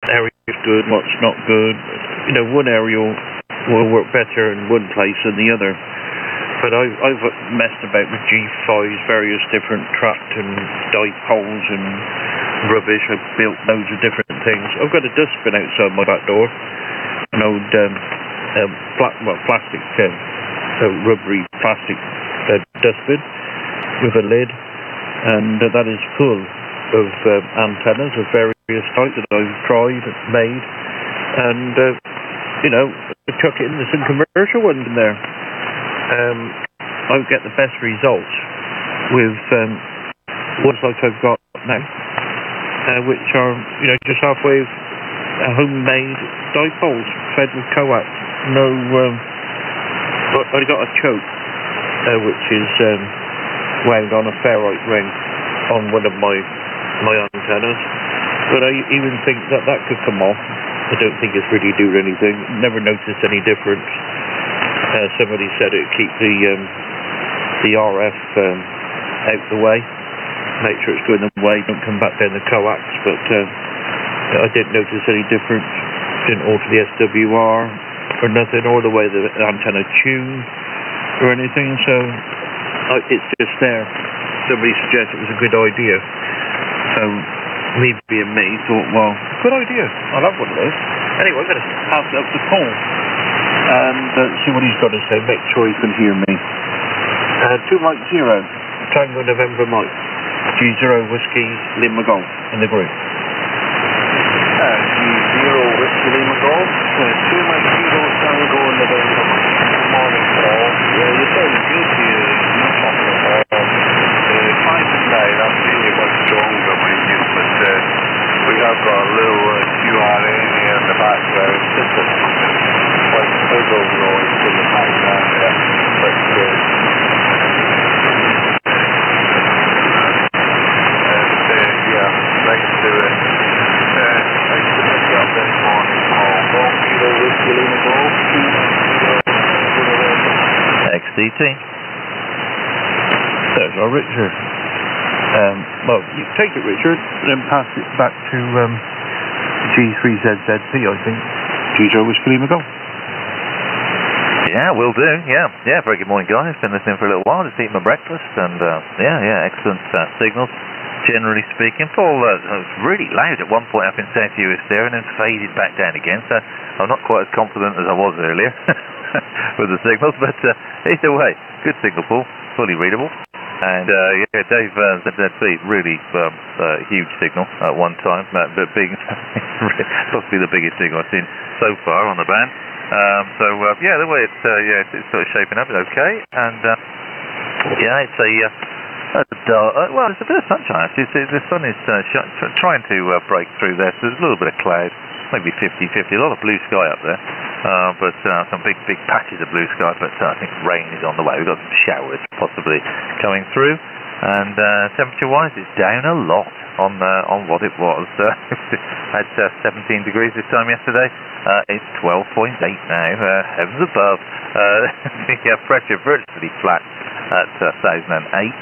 area's good, what's not good. You know, one area will work better in one place than the other. But I've messed about with G5s, various different trapped and dipoles and rubbish. I've built loads of different things. I've got a dustbin outside my back door, an old plastic, rubbery plastic dustbin with a lid, and that is full of antennas of various types that I've tried and made, and you know, I chuck it in. There's some commercial ones in there. I get the best results with ones like I've got now, which are, you know, just halfway homemade dipoles fed with coax. No, but I got a choke, which is wound on a ferrite ring on one of my antennas. But I even think that could come off. I don't think it's really doing anything. Never noticed any difference. Somebody said it'd keep the RF out the way, make sure it's going away, don't come back down the coax, but I didn't notice any difference. Didn't alter the SWR or nothing, or the way the antenna tuned or anything, so it's just there. Somebody suggested it was a good idea, so me being me thought, well, good idea, I'll have one of those. Anyway, I'm going to pass it up to Paul and see what he's got to say, make sure he can hear me. 2 Mike 0, Tango November Mike, G0 Whiskey Lima Golf in the group. G0 Whiskey Lima Golf, 2 Mike 0 Tango November Mike. Morning, Paul. Yeah, you're very good here. Not talking at all. Fine tonight, I'm really much stronger, mind you, but we have got a little QRA here in the background. Just a like wiggle noise in the background there, but yeah, nice to pick you up this morning, Paul. Golf, Kilo, Whiskey, Lima Golf, XDT. There's our Richard. Well, you take it, Richard, then pass it back to G3ZZP, I think. G0 Whiskey Lima Golf. Yeah, will do. Yeah. Very good morning, guys. Been listening for a little while, just eating my breakfast, and excellent signals. Generally speaking, Paul was really loud at one point. I've been saying to you it's there, and then faded back down again. So I'm not quite as confident as I was earlier with the signals, but either way, good signal, Paul. Fully readable. And Dave ZZP, really huge signal at one time. The big, possibly the biggest signal I've seen so far on the band. The way it's sort of shaping up is okay, and it's it's a bit of sunshine actually. The sun is trying to break through there, so there's a little bit of cloud, maybe 50-50, a lot of blue sky up there, but some big patches of blue sky, but I think rain is on the way. We've got some showers possibly coming through, and temperature-wise it's down a lot on what it was. Had 17 degrees this time yesterday. It's 12.8 now, heavens above. The pressure virtually flat at 1008,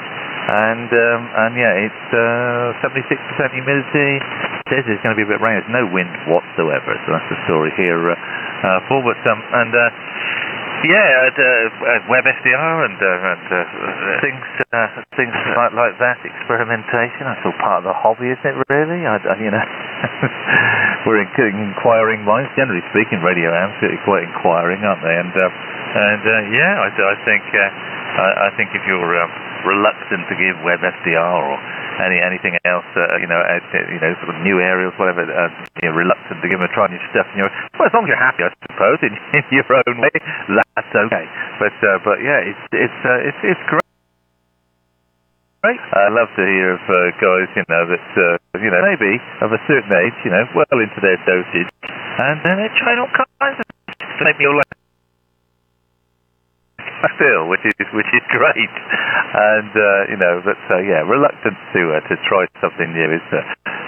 and it's 76% humidity. Says it's going to be a bit rainy. There's no wind whatsoever, so that's the story here, Paul. But web SDR and things like that, experimentation. That's all part of the hobby, isn't it? Really, we're inquiring minds. Generally speaking, radio amps are quite inquiring, aren't they? I think if you're reluctant to give web SDR or anything else, sort of new aerials, whatever, you're reluctant to give them a try on your stuff, and as long as you're happy, I suppose, in your own way, that's okay. But it's great. I love to hear of guys, that maybe of a certain age, well into their dosage, and then they're trying all kinds of stuff to make me all like still, which is great, and reluctant to try something new is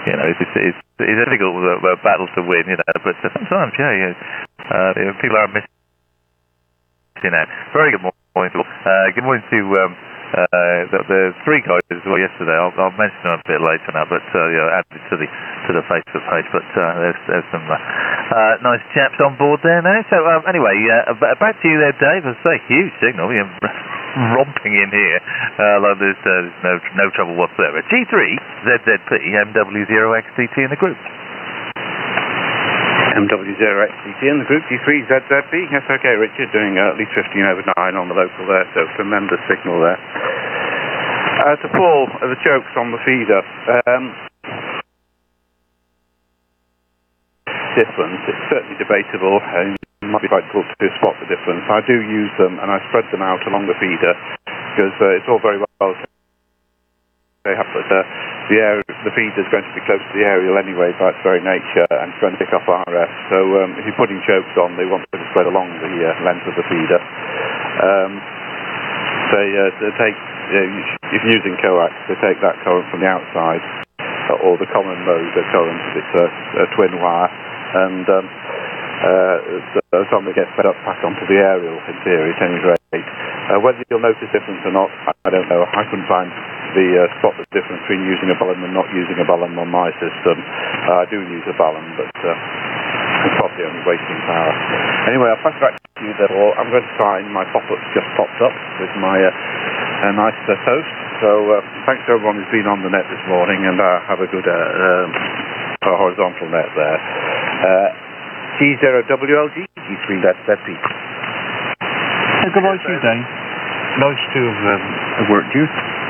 it's a difficult battle to win, but sometimes people are missing out. Very good morning. Good morning to The three guys as well yesterday. I'll mention them a bit later now, but added to the Facebook page. But there's some nice chaps on board there now. So anyway, back to you there, Dave. It's a huge signal. You're romping in here like there's no trouble whatsoever. G3 ZZP MW0XTT in the group. MW0XTT in the group, G3ZZP. Yes, okay, Richard, doing at least 15 over 9 on the local there, so tremendous signal there. To Paul, the chokes on the feeder. Difference, it's certainly debatable, and it might be quite difficult to spot the difference. I do use them, and I spread them out along the feeder, because it's all very well. They have the feeder's going to be close to the aerial anyway by its very nature, and it's going to pick up RF. So if you're putting chokes on, they want to spread along the length of the feeder. They take, if you're using coax, they take that current from the outside, or the common mode current if it's a twin wire, and something gets fed up back onto the aerial in theory at any rate. Whether you'll notice difference or not, I don't know. I couldn't find spot the difference between using a balun and not using a balun on my system. I do use a balun, but it's probably only wasting power. Anyway, I'll pass back to you there. I'm going to sign. My pop-up's just popped up with my nice toast. So thanks to everyone who's been on the net this morning, and have a good horizontal net there. G0WLG, G3ZZP. Goodbye to you, Dave. Nice to have worked you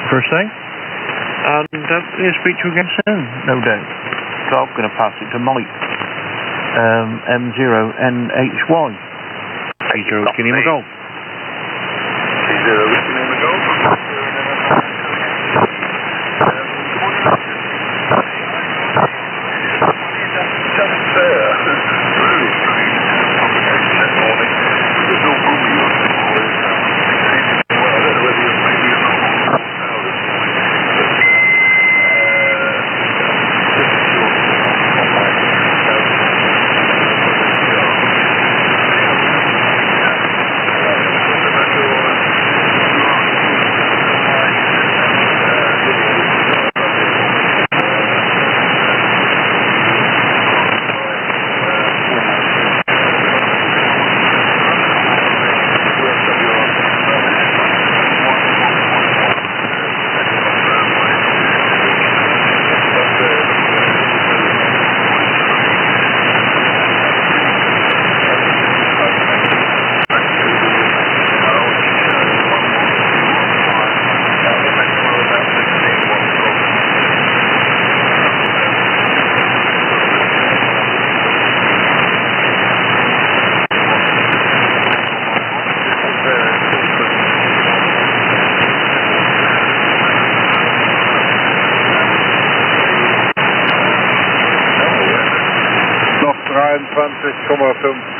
first thing, and we'll speak to you again soon, no doubt. So I'm going to pass it to Mike, M0NHY. G0 Whiskey Lima Golf. G0 Whiskey Lima Golf.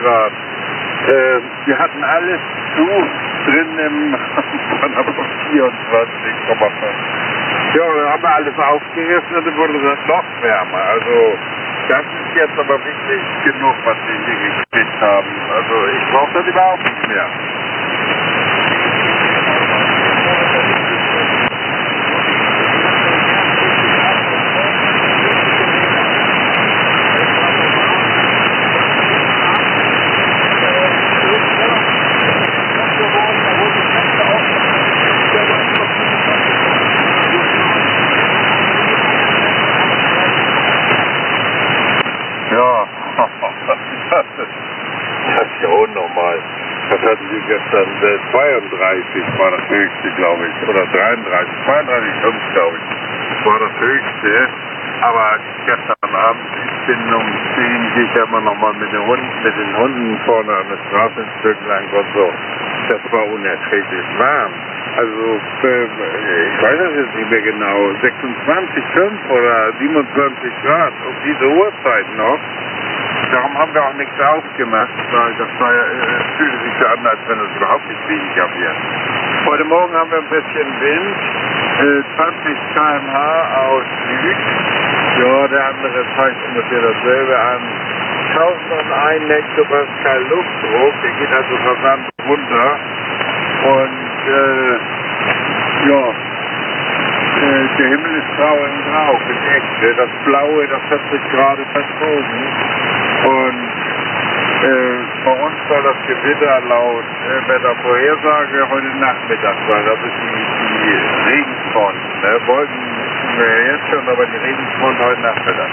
Grad. Wir hatten alles zu drin von aber 24,5. Ja, dann haben wir alles aufgerissen und dann wurde das noch wärmer. Also das ist jetzt aber wirklich genug, was wir hier gekriegt haben. Also ich brauche das überhaupt nicht mehr. Das ist ja unnormal. Was hatten Sie gestern? 32 war das höchste, glaube ich. Oder 33. 32,5, glaube ich. Das war das höchste. Aber gestern Abend, ich bin um 10, gehe ich ja immer nochmal mit den Hunden vorne an der Straße ein Stück lang und so. Das war unerträglich warm. Also, ich weiß es jetzt nicht mehr genau, 26,5 oder 27 Grad um diese Uhrzeit noch. Darum haben wir auch nichts aufgemacht, weil das war ja, fühlte sich so an, als wenn es überhaupt nicht weniger wird. Heute Morgen haben wir ein bisschen Wind, 20 km/h aus Süd. Ja, der andere zeigt ungefähr dasselbe an. 1001 Hektopascal Luftdruck, der geht also rasant runter. Und Ja, der Himmel ist grau in grau, bedeckt. Das Blaue, das hat sich gerade verzogen. Und bei uns soll das Gewitter laut Wettervorhersage heute Nachmittag sein. Das ist die Regenfront. Wolken tun wir jetzt schon, aber die Regenfront heute Nachmittag.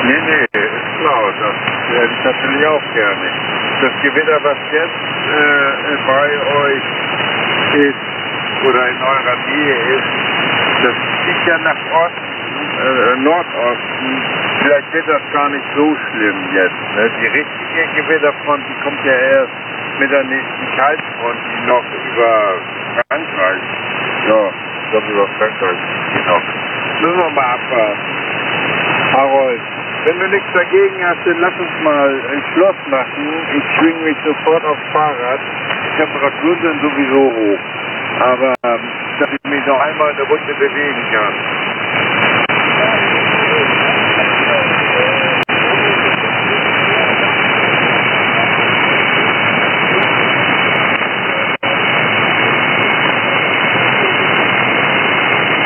Nee, ist klar, das hätte ich natürlich auch gerne. Das Gewitter, was jetzt bei euch ist, oder in eurer Nähe ist, das zieht ja nach Osten, Nordosten. Vielleicht wird das gar nicht so schlimm jetzt. Ne? Die richtige Gewitterfront, die kommt ja erst mit der nächsten Kaltfront, die noch über Frankreich, ich glaube über Frankreich geht noch. Müssen wir mal abwarten. Harold, wenn du nichts dagegen hast, dann lass uns mal ein Schloss machen. Ich schwinge mich sofort aufs Fahrrad. Die Temperaturen sind sowieso hoch. Aber, dass ich mich noch einmal eine Runde bewegen kann.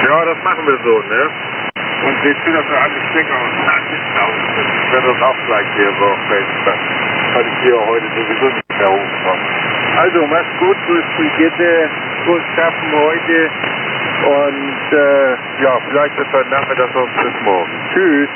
Ja, das machen wir so, ne? Und wir tun das für alle Stecker und ich werde das auch gleich hier hochfällen. Weil ich hier heute sowieso nicht mehr hochkomme. Also, mach's gut, grüß Brigitte, gut schaffen heute. Und vielleicht bis heute Nachmittag, sonst bis morgen. Tschüss.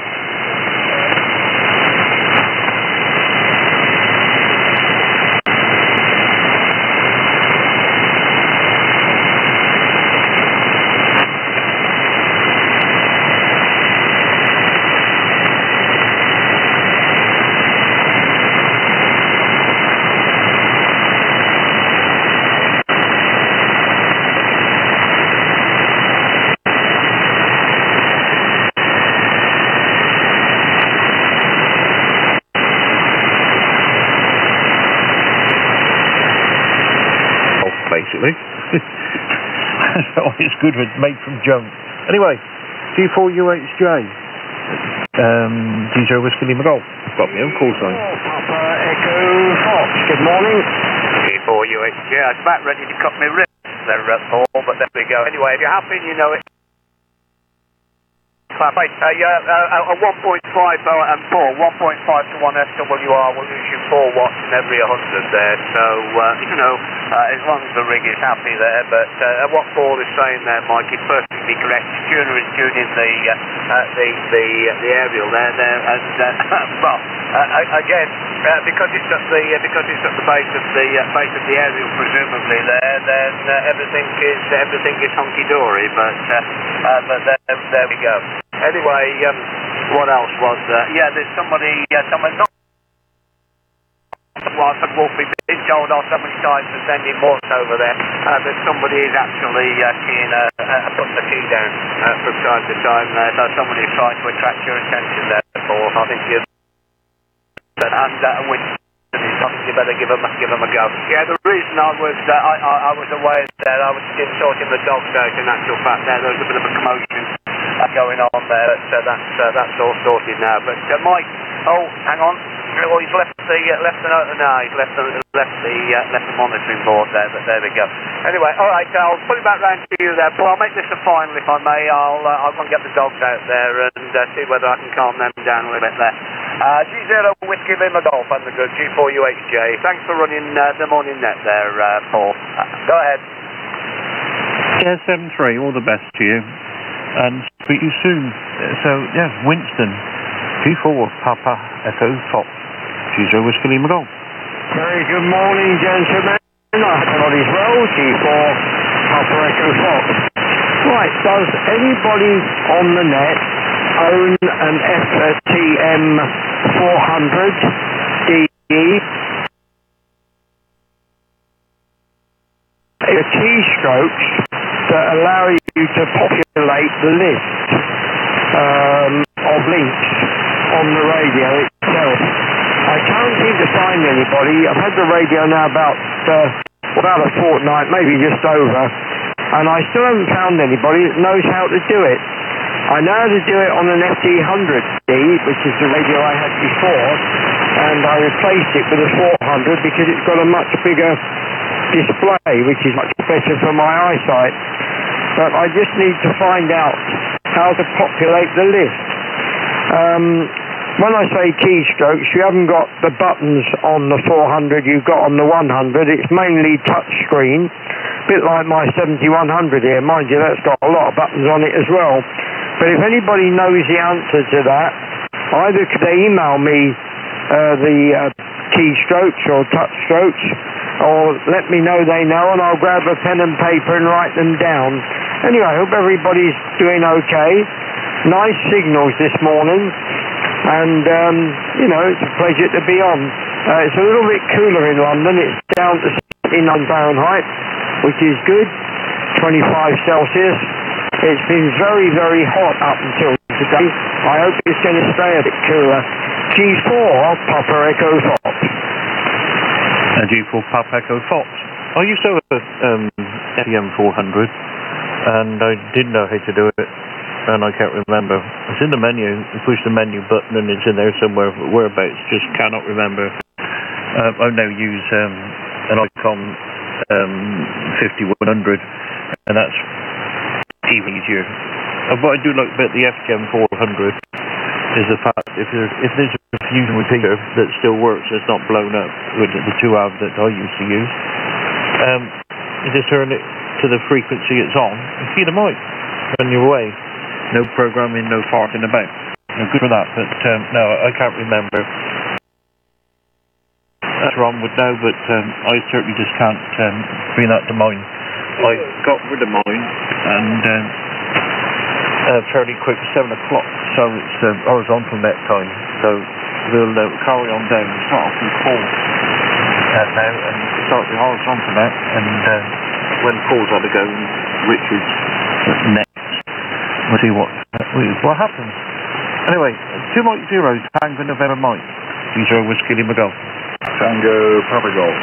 Basically. Oh, it's good when it's made from junk. Anyway, G4UHJ. DJ Whiskey Lima Golf. Got me own call sign. Papa Echo Fox. Good morning. G4UHJ. I was about ready to cut my wrist there, Paul, but there we go. Anyway, if you're happy and you know it. A 1.5 and 4, 1.5 to 1 SWR will lose you 4 watts in every 100 there. So, as long as the rig is happy there. But what Paul is saying there, Mike, is perfectly correct. Tuner is tuning the aerial there, and again, because it's at the base of the aerial, presumably there, then everything is hunky dory. But there we go. Anyway, what else was there? Yeah, there's somebody not. Well, Wolfie been told off so many times to send him more over there that somebody is actually putting the key down from time to time there. So somebody is trying to attract your attention there, Paul. I think you and Winston. I think you better give them a go. Yeah, the reason I was away there, I was still sorting the dogs out. In actual fact, there was a bit of a commotion going on there. That's all sorted now. But Mike, hang on. Well, he's left the monitoring board there. But there we go. Anyway, all right. I'll put it back round to you there, Paul. I'll make this a final if I may. I'll go and get the dogs out there and see whether I can calm them down a little bit there. G0 Whiskey Lima Golf and the good G4UHJ. Thanks for running the morning net there, Paul. Go ahead. Yeah, 7-3. All the best to you. And speak to you soon. So, yeah, Winston. G4 Papa Echo Fox. G0 Whiskey Lima Golf. Very good morning, gentlemen. I hope everybody's well. G4 Papa Echo Fox. Right, does anybody on the net own an FTM 400 DE keystrokes that allow you to populate the list of links on the radio itself. I can't seem to find anybody. I've had the radio now about a fortnight, maybe just over, and I still haven't found anybody that knows how to do it. I know how to do it on an FT100D, which is the radio I had before, and I replaced it with a 400 because it's got a much bigger display, which is much better for my eyesight. But I just need to find out how to populate the list. When I say keystrokes, you haven't got the buttons on the 400 you've got on the 100. It's mainly touch screen, a bit like my 7100 here. Mind you, that's got a lot of buttons on it as well. But if anybody knows the answer to that, either could they email me the keystrokes or touch strokes, or let me know they know, and I'll grab a pen and paper and write them down. Anyway, I hope everybody's doing okay. Nice signals this morning, and it's a pleasure to be on. It's a little bit cooler in London. It's down to 69 Fahrenheit, which is good, 25 Celsius. It's been very, very hot up until today. I hope it's going to stay a bit cooler. G4 Papa Echo Fox. G4 Papa Echo Fox. I used to have a FM400, and I didn't know how to do it, and I can't remember. It's in the menu. You push the menu button, and it's in there somewhere. Whereabouts, just cannot remember. I now use an Icon 5100, and that's even easier. What I do like about the FGM400 is the fact if there's a fusion repeater that still works, it's not blown up with the 2 amp that I used to use. You just turn it to the frequency it's on and feed a mic on your way. No programming, no farting about. Good for that, but no, I can't remember. That's wrong with now, but I certainly just can't bring that to mind. I got rid of mine, and fairly quick, 7 o'clock, so it's horizontal net time, so we'll carry on down, start off with Paul now, and start the horizontal net, and when Paul's had to go, Richard's next, we'll see what happens. Anyway, 2 Mike 0, Tango November Mike, these are Whiskey Lima Golf. Tango Papa Golf.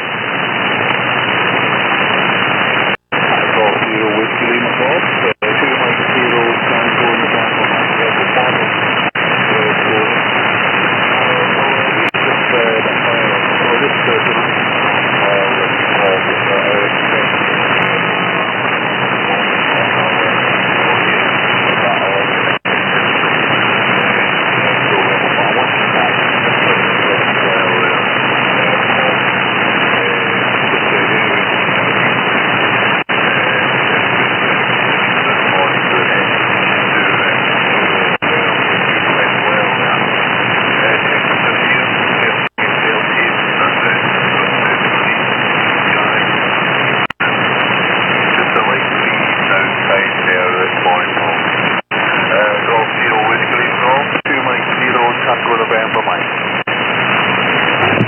Golf 0, Whiskey Lima Golf.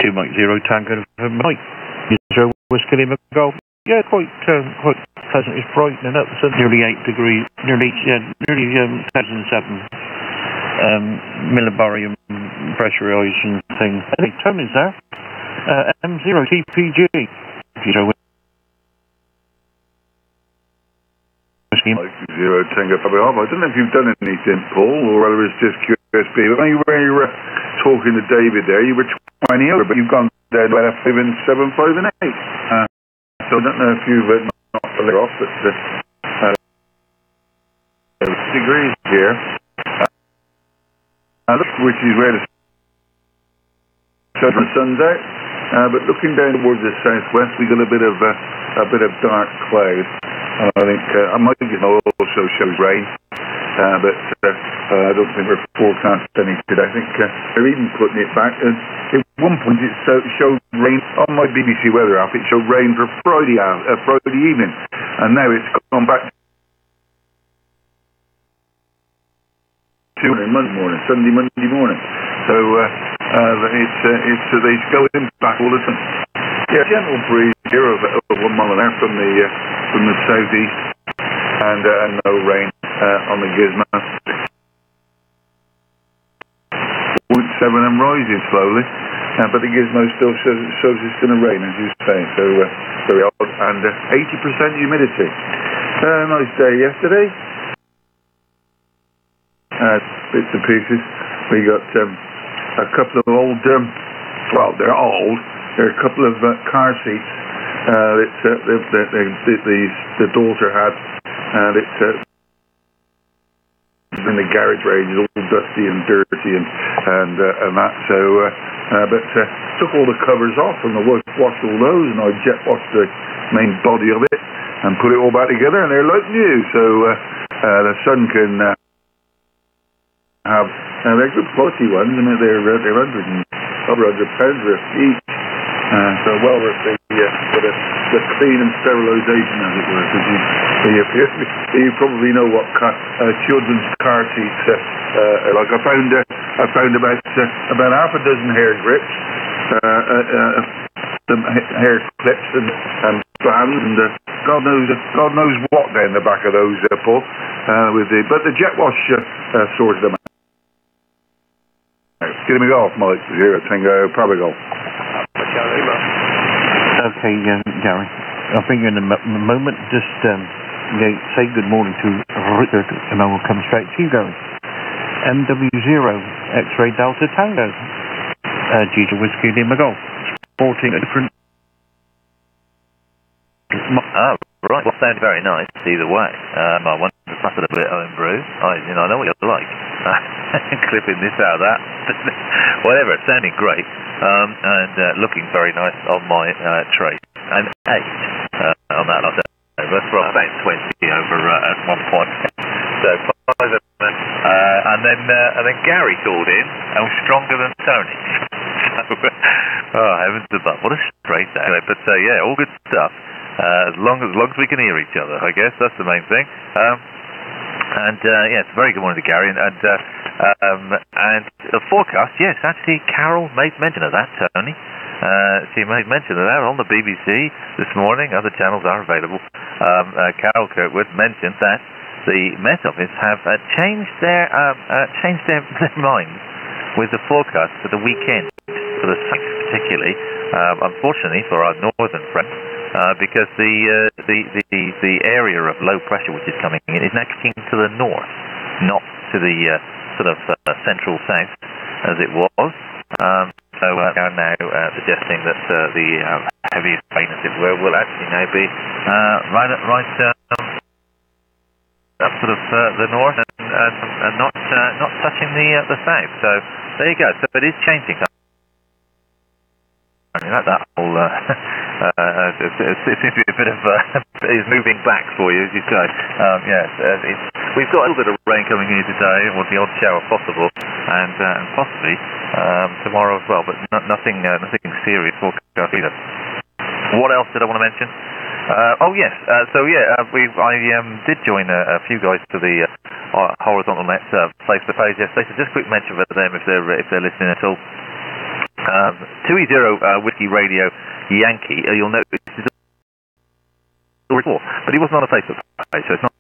2 Mike 0, Tango November Mike. Tango November Mike. Zero Whiskey Lima Golf. Yeah, quite pleasant. It's brightening up. So nearly 8 degrees, nearly 1007 millibarium pressurization thing. I think tone is there. M0 TPG. Zero Whiskey. 0 Tango Papa Golf. I don't know if you've done anything, Paul, or whether it's just QSB. But when you were talking to David there, you were 20 over, but you've gone down to 5 and 7, 5 and 8. So I don't know if you've knocked the leg off, but degrees here, which is where the sun's out. But looking down towards the southwest, we got a bit of dark cloud. I think I might get also shows rain. But I don't think we're forecasting any today. I think they're even putting it back. And at one point it showed rain on my BBC weather app. It showed rain for Friday evening, and now it's gone back to Sunday, Monday morning. So it's going back all the time. Yeah, gentle breeze clear of 1 mile an hour from the southeast, and no rain on the gizmo. 0.7 and rising slowly, but the gizmo still shows it's going to rain, as you say, so very odd, and 80% humidity. Nice day yesterday. Bits and pieces. We got a couple of old, well, they're old. There are a couple of car seats that the daughter had, and it's in the garage range, all dusty and dirty and that. So, but took all the covers off and I washed all those, and I jet washed the main body of it and put it all back together, and they're like new. So the son can have. They're good quality ones, and they're £100 each. So well worth the clean and sterilisation, as it were, because you probably know what children's car seats are like. I found about half a dozen hair grips, hair clips and bands, and God knows what down the back of those, Paul. But the jet wash sorted them out. Give me golf, Mike. 0 Tango Bravo Golf. Okay, Gary. I'll bring you in a moment. Just say good morning to Richard, and I will come straight to you, Gary. MW0 X-Ray Delta Tango. Gita Whiskey Lima Golf. Sporting a different. Oh, right. Well, sounds very nice either way. I want to pass it a bit home brew. I know what you're like. Clipping this out of that. Whatever, it sounded great. And looking very nice on my trace. And 8 on that last over from about 20 over at one point. So 5 and then Gary called in and was stronger than Tony. Oh, heavens above. What a straight day. But yeah, all good stuff. As long as we can hear each other, I guess that's the main thing. Yeah, it's a very good morning to Gary. And the forecast, yes, actually, Carol made mention of that, Tony. She made mention of that on the BBC this morning. Other channels are available. Carol Kirkwood mentioned that the Met Office have changed their minds with the forecast for the weekend, for the South particularly. Unfortunately for our northern friends. Because the area of low pressure which is coming in is now kicking to the north, not to the sort of central south as it was. So we are now suggesting that the heaviest rain, as it were, will actually now be right up sort of the north and not touching the south. So there you go. So it is changing. I mean, that whole it seems to be a bit of is moving back for you, as you say. Yes, we've got a little bit of rain coming in today, or the odd shower possible, and possibly tomorrow as well. But nothing serious forecast either. What else did I want to mention? Oh yes, I did join a few guys to the Horizontal Net face-to-face yesterday. So just a quick mention for them if they're listening at all. 2E0 Whiskey Radio Yankee, you'll notice he's before, but he wasn't on a Facebook page, so it's not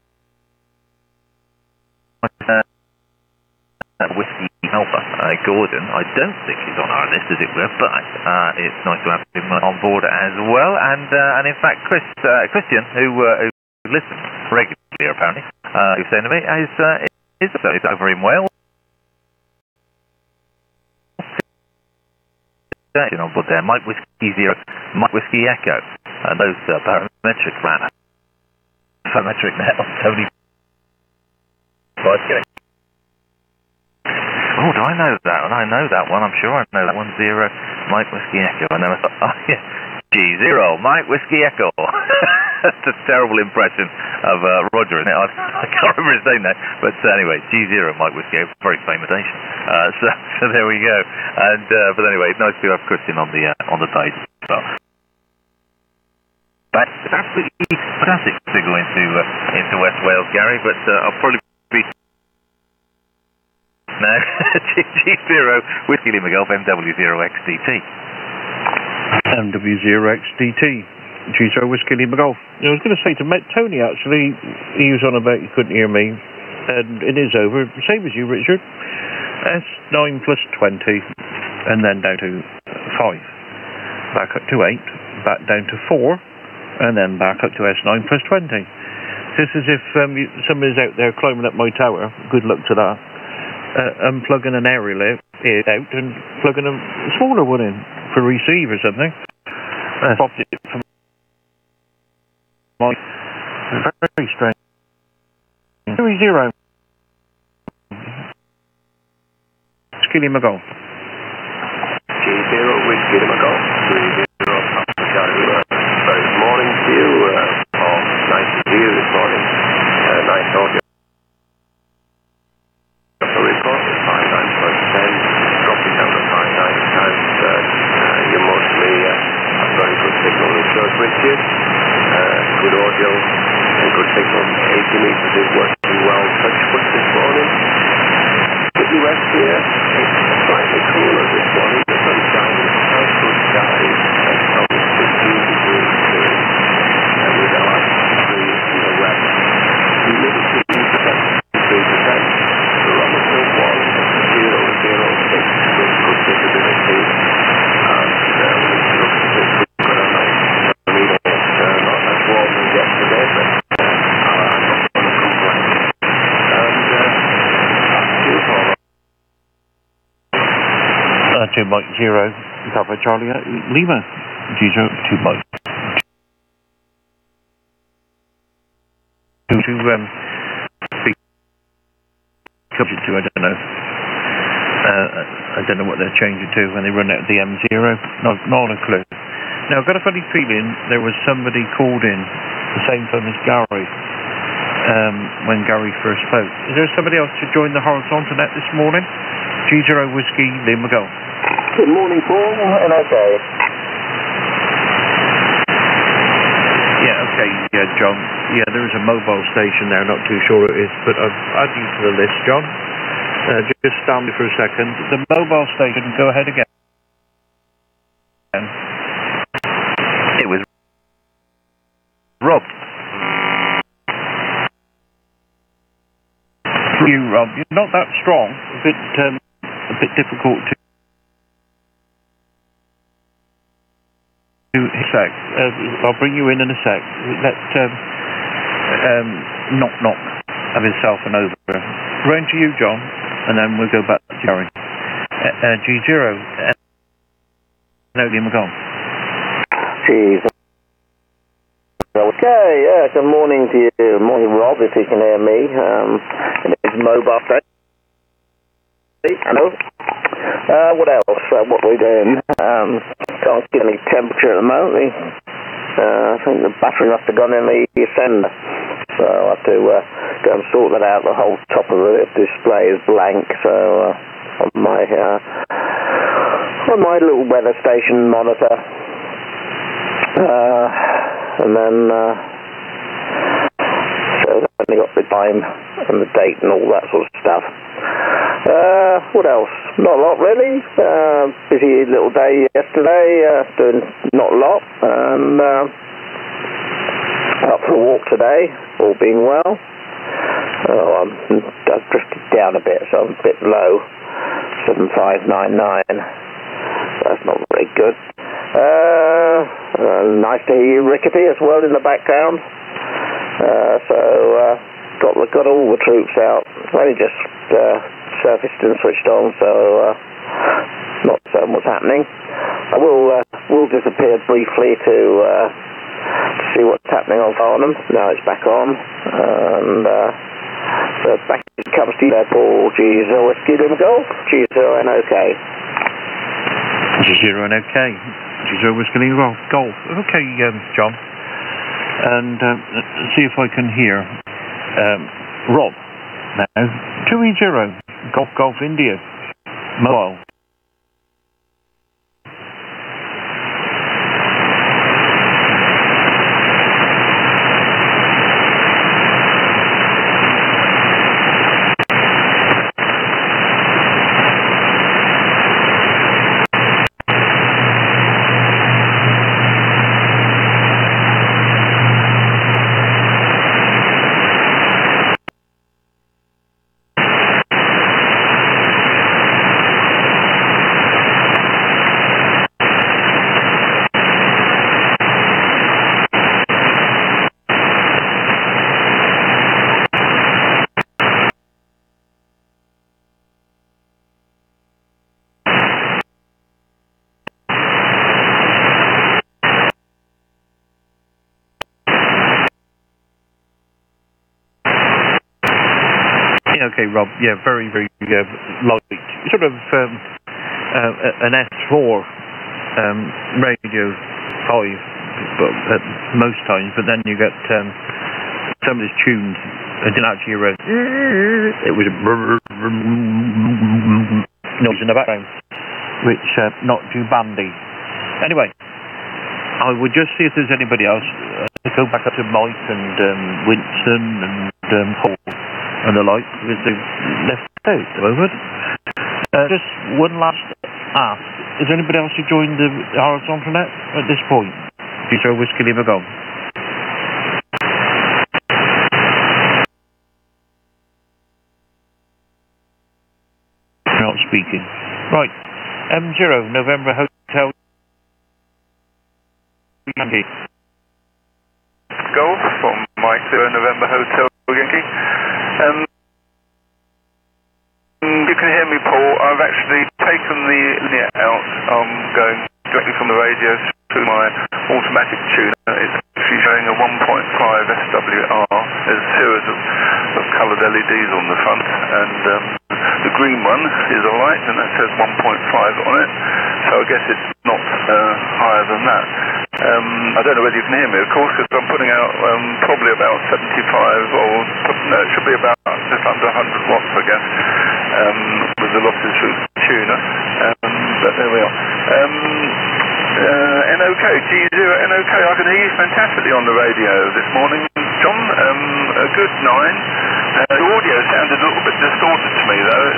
Whiskey Alpha. Gordon, I don't think he's on our list, as it were, but it's nice to have him on board as well. And in fact, Christian, who listens regularly apparently, who's saying to me, is over in Wales. On board there, Mike Whiskey 0, Mike Whiskey Echo, and those parametric ran parametric net on Tony. Oh, do I know that one? I know that one. I'm sure I know that one. 0, Mike Whiskey Echo. I never thought. Oh yeah, G0, Mike Whiskey Echo. That's a terrible impression of Roger, isn't it? I can't remember his name now. But anyway, G0, Mike Whiskey Echo, very famous nation. So there we go. And but anyway, nice to have Christian on the page as well. That's absolutely fantastic to go into West Wales, Gary. But I'll probably be now G0 Whiskey Lima Golf MW0XDT. MW0XDT. G0 Whiskey Lima Golf. I was going to say to Tony, actually, he was on about you couldn't hear me, and it is over. Same as you, Richard. S9 plus 20, and then down to 5. Back up to 8, back down to 4, and then back up to S9 plus 20. Just as if somebody's out there climbing up my tower, good luck to that, unplugging an aerial out and plugging a smaller one in for receive or something. Popped it from my... Very strange. 3-0. Whiskey Lima Golf. G0 Whiskey Lima Golf. 3-0 Papa Charlie. Very good morning to you. Nice to see you this morning. Nice audio. Report 59.10. Dropped it down to 59 times. You're mostly a very good signal in Church Richard. Good audio and good signal. 80 meters is working well. Touch foot this morning. Pretty west here. It's slightly cooler this morning. The sun's shining. Nice good skies. And some 15 degrees too. And with a light breeze from the west. Humidity 73%. Barometer was 0.06 with good visibility. And we look at it. We've got a nice sunny day. Not as warm as yesterday, but I'm not going to complain. And that's you for 2 Mike 0, Papa Charlie Lima, G0, 2 Mike. To speak to, I don't know. I don't know what they're changing to when they run out of the M0. Not a clue. Now, I've got a funny feeling there was somebody called in the same time as Gary when Gary first spoke. Is there somebody else to join the horizontal net this morning? G0 Whiskey Lima Golf. Good morning, Paul, and okay. Yeah, okay, yeah, John. Yeah, there is a mobile station there, not too sure it is, but I've added you to the list, John. Just stand me for a second. The mobile station, go ahead again. It was Rob. You, Rob, you're not that strong. A bit difficult to sec. I'll bring you in a sec. Let knock have himself and over. Round to you, John, and then we'll go back to Gary. G0. No, Lima Golf. Jeez. Okay, yeah, good morning to you. Morning, Rob, if you can hear me. It's mobile station. Hello? What else? What are we doing? Can't get any temperature at the moment. I think the battery must have gone in the sender. So I'll have to go and sort that out. The whole top of the display is blank. So on my little weather station monitor. And then so I've only got the time and the date and all that sort of stuff. What else? Not a lot really. Busy little day yesterday, doing not a lot, and out for a walk today, all being well. I've drifted down a bit, so I'm a bit low, 7599. That's not very good. Nice to hear you, Rickety, as well in the background. Got all the troops out. Only just surfaced and switched on, so not certain what's happening. I will disappear briefly to see what's happening on Farnham. Now it's back on, and so back it comes to you there, Paul. G0 Whiskey Lima Golf. G0 and OK. G0 and OK. G0 Whiskey Lima Golf. Okay, John. And see if I can hear Rob now. 2E0 Golf India mobile. okay, Rob. Yeah, very, very light. Sort of an S4 radio 5, but at most times. But then you get some of these tunes. It didn't actually hear it was a noise in the background, which not too bandy. Anyway, I would just see if there's anybody else. Go back up to Mike and Winston and Paul and the like, because they've left out at the moment. Just one last ask. Is there anybody else who joined the horizontal net at this point? Peter Whiskey Lima Golf. Not speaking. Right. M0, November Hotel Yankee. Golf from Mike 0, November Hotel Yankee. You can hear me, Paul. I've actually taken the linear out. I'm going directly from the radio through my automatic tuner. It's actually showing a 1.5 SWR. There's a series of coloured LEDs on the front, and the green one is a light, and that says 1.5 on it. So I guess it's not higher than that. I don't know whether you can hear me, of course, because I'm putting out probably about 75, or no, it should be about just under 100 watts, I guess, with the losses through the tuner. But there we are. NOK, G0 NOK, I can hear you fantastically on the radio this morning, John. A good 9. The audio sounded a little bit distorted to me, though,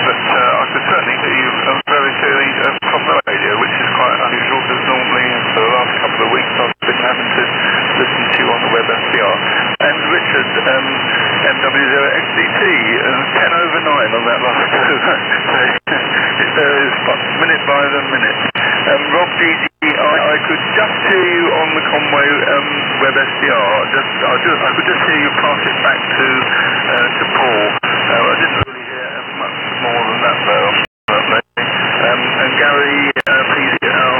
but I could certainly hear you very clearly from the radio, which is quite unusual, because normally for the last couple of weeks I've been having to listen to you on the web SDR. And Richard, MW0XDT, 10 over 9 on that last go. It varies minute by the minute. Rob GG, I could just hear you on the Conway web SDR. I could just hear you pass it back to Paul. I didn't really hear much more than that, though. And Gary PCL,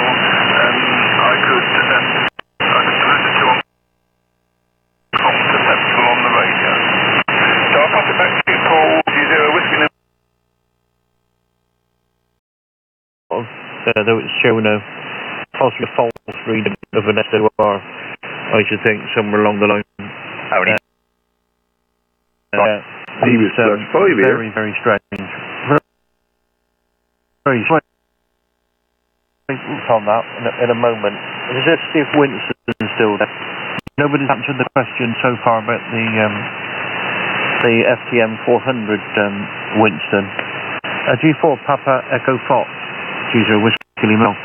I could listen to on Sensible on the radio. So I'll pass it back to you, Paul. G0 Whiskey. Though it's showing possibly a false reading of an SOR, I should think, somewhere along the line. He was +5 here. Very, very strange. Very strange on that in a moment. Is this Steve Winston still there? Nobody's answered the question so far about the FTM 400 Winston. G4 Papa Echo Fox. G0 Whiskey Lima.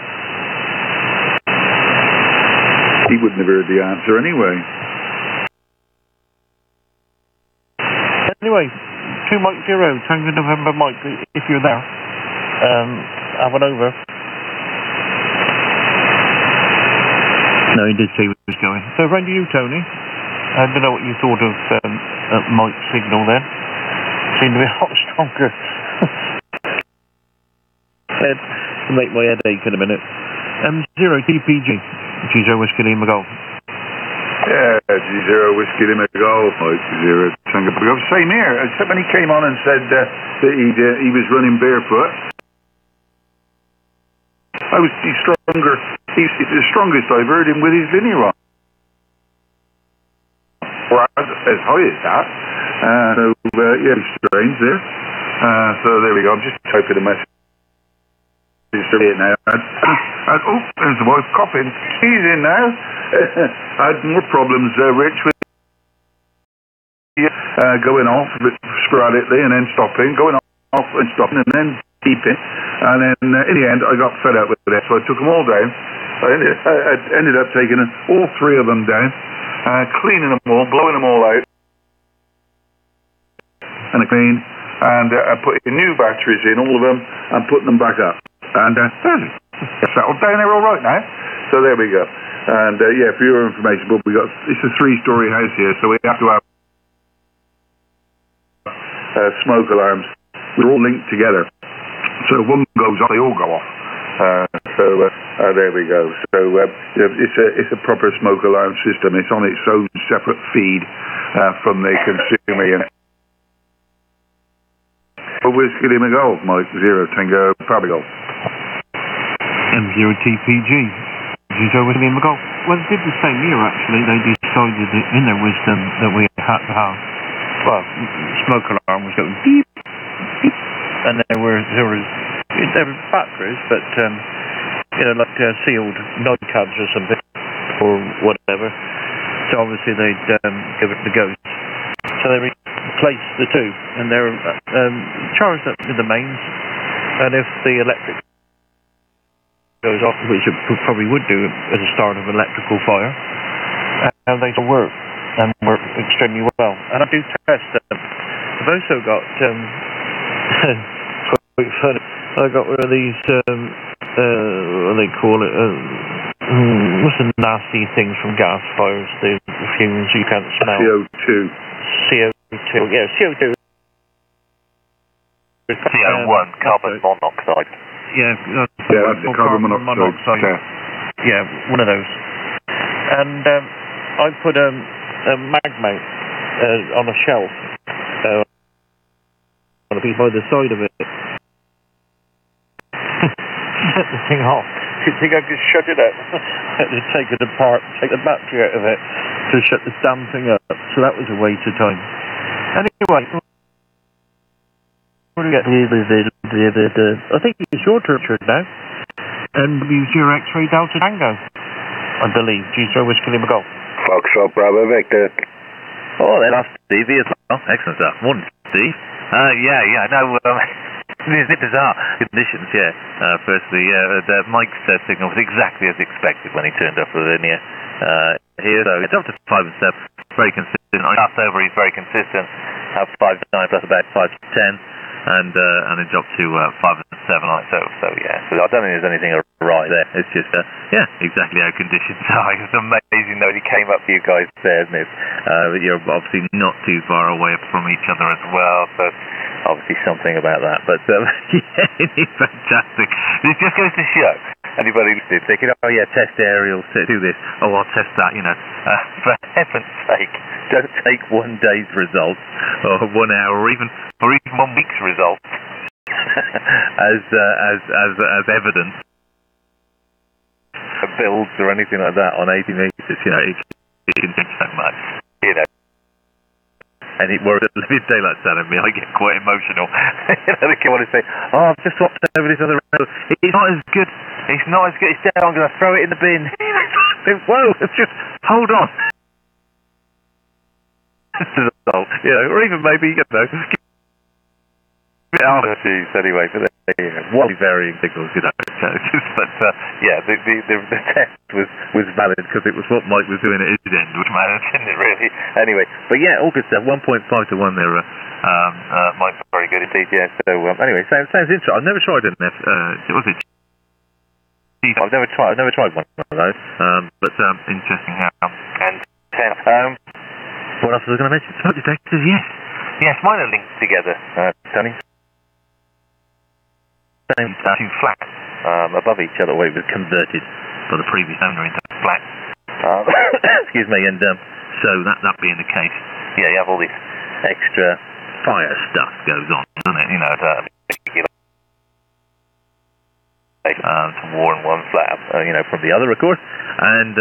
He wouldn't have heard the answer anyway. Anyway, 2 Mike 0, Tango November Mike, if you're there, have an over. No, he did say he was going. So, round to you, Tony. I don't know what you thought of Mike's signal then. Seemed to be a lot stronger. To make my head ache in a minute. M0 TPG, G0 Whiskey Lima Golf. Yeah, G0 Whiskey Lima Golf, Mike 0 Tango Golf. Same here. Except when he came on and said that he was running barefoot. He's stronger. He's the strongest I've heard him with his linear on. Or as high as that. Yeah, strange there. So there we go. I'm just typing a message. Now. Oh, there's the wife coughing. He's in now. I had more problems, Rich, with going off sporadically and then stopping, going off and stopping and then keeping. And then in the end, I got fed up with it, so I took them all down. I ended up taking all 3 of them down, cleaning them all, blowing them all out, and putting new batteries in, all of them, and putting them back up. And they're settled down there all right now. So there we go. And yeah, for your information, Bob, it's a 3-story house here, so we have to have smoke alarms. We're all linked together. So if one goes off, they all go off. There we go. So it's a proper smoke alarm system. It's on its own separate feed from the consumer unit. Whiskey Lima Golf, Mike 0 Tango Papa Golf. M0TPG. Zero Whiskey Lima Golf. Well, they did the same year actually. They decided that in their wisdom that we had to have, well, smoke alarm was going beep, beep, and there were batteries, but like sealed nightcabs or something, or whatever. So obviously they'd give it the ghost. So they replaced the two, and they're charged up to the mains, and if the electric goes off, which it probably would do at the start of electrical fire, and they still work, and work extremely well. And I do test them. I've also got, quite funny, I got one of these, what do they call it, what's the nasty things from gas fires, the fumes you can't smell? CO2, yeah, CO2. CO1, carbon monoxide. Yeah, that's the carbon monoxide. Yeah, one of those. And I put a mag mount on a shelf on the side of it. Set the thing off. You think I could shut it up? I had to take it apart, take the battery out of it to shut the damn thing up. So that was a waste of time. Anyway, I think it's your turn now. And use your X-ray Delta Tango, I believe. G0 Whiskey Lima Golf. Foxtrot Bravo Victor. Oh, that's Stevie as well. Excellent stuff. Morning, Steve. No, it's bizarre conditions, yeah. Firstly, the Mike's signal was exactly as expected when he turned up the linear here. So it's up to 5 and 7, very consistent. On last over, he's very consistent. Have 5 to 9 plus about 5 to 10. And it dropped to 5 and 7, so yeah. So I don't think there's anything awry there. It's just, exactly how conditions are. It's amazing though he came up for you guys there, isn't it? You're obviously not too far away from each other as well, so obviously something about that. But yeah, it's fantastic. It just goes to show. Anybody listening thinking, oh yeah, test aerials, do this, oh I'll test that, for heaven's sake, don't take 1 day's results, or 1 hour, or even 1 week's results as evidence of builds or anything like that on 80 metres, it can change so much, And it were a living daylight sound of me, I get quite emotional. They come on and say, oh, I've just swapped over this other rail. It's not as good. It's not as good. It's down. I'm going to throw it in the bin. Whoa, just hold on. Or even maybe, geez, anyway, but what varying signals, but yeah, the test was valid because it was what Mike was doing at his end, which matters, didn't it, really? Anyway, but yeah, all good stuff. 1.5 to 1 there. Mike's very good indeed. Yeah. So anyway, sounds interesting. I've never tried an was it? I've never tried one of those. But interesting. What else was I going to mention? Smoke detectors, yes, mine are linked together, Tony. Same two flats above each other, where it was converted by the previous owner into flats. Excuse me, and so that being the case, yeah, you have all this extra fire stuff goes on, doesn't it? Some war in one flat, from the other, of course, and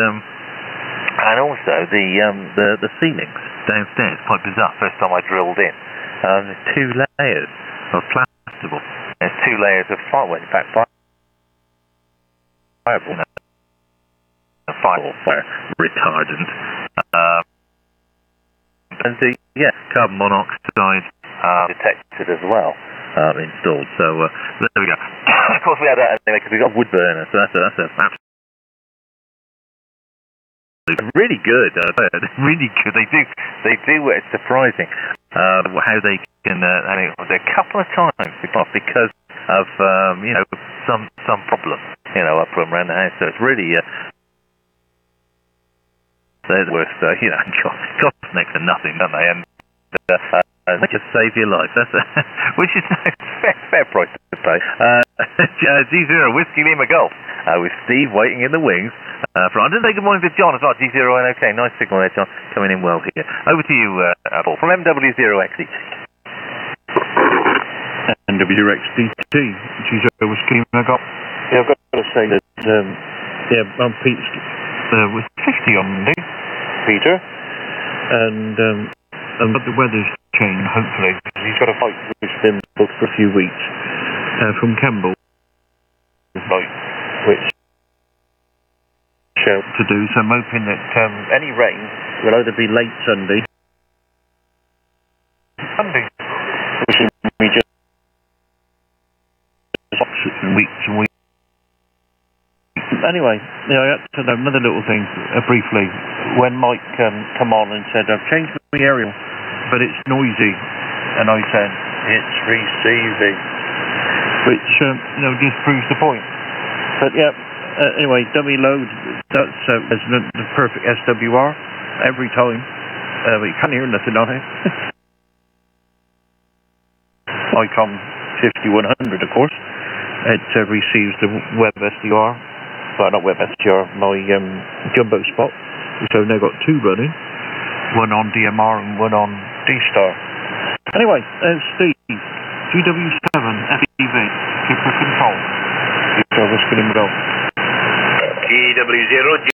also the ceilings downstairs, quite bizarre. First time I drilled in, there's 2 layers of plasterboard. There's 2 layers of firewall. In fact, fire retardant, and carbon monoxide detected as well. Installed. So there we go. Of course, we had that anyway because we got wood burner. So that's absolutely really good. Really good. They do. It's surprising how they can. There a couple of times because of some problem up from around the house. So it's really they're worth cost next to nothing, don't they? And they just save your life. That's which is a fair price to pay. G0 Whiskey Lima Golf with Steve waiting in the wings. I didn't say good morning to John as well. G0 and okay, nice signal there, John. Coming in well here. Over to you, Paul, from MW0XE. WRX-DT, which is over scheme I got. Yeah, I've got to say that, I'm Pete with 50 on Monday, Peter, and but the weather's changed, hopefully, because he's got a fight with him for a few weeks from Kemble, which to do, so I'm hoping that any rain will either be late Sunday, which will be just weeks and weeks. Anyway, I had to know another little thing briefly. When Mike come on and said, I've changed my aerial, but it's noisy, and I said, it's receiving, which, just proves the point. But yeah, anyway, dummy load, that's the perfect SWR every time, but you can't hear nothing on it. ICOM 5100, of course, it receives the web SDR, well, not web SDR, my jumbo spot, so I've now got two running, one on DMR and one on D-Star. Anyway, Steve, GW7 FEV, Kipper Control. GW0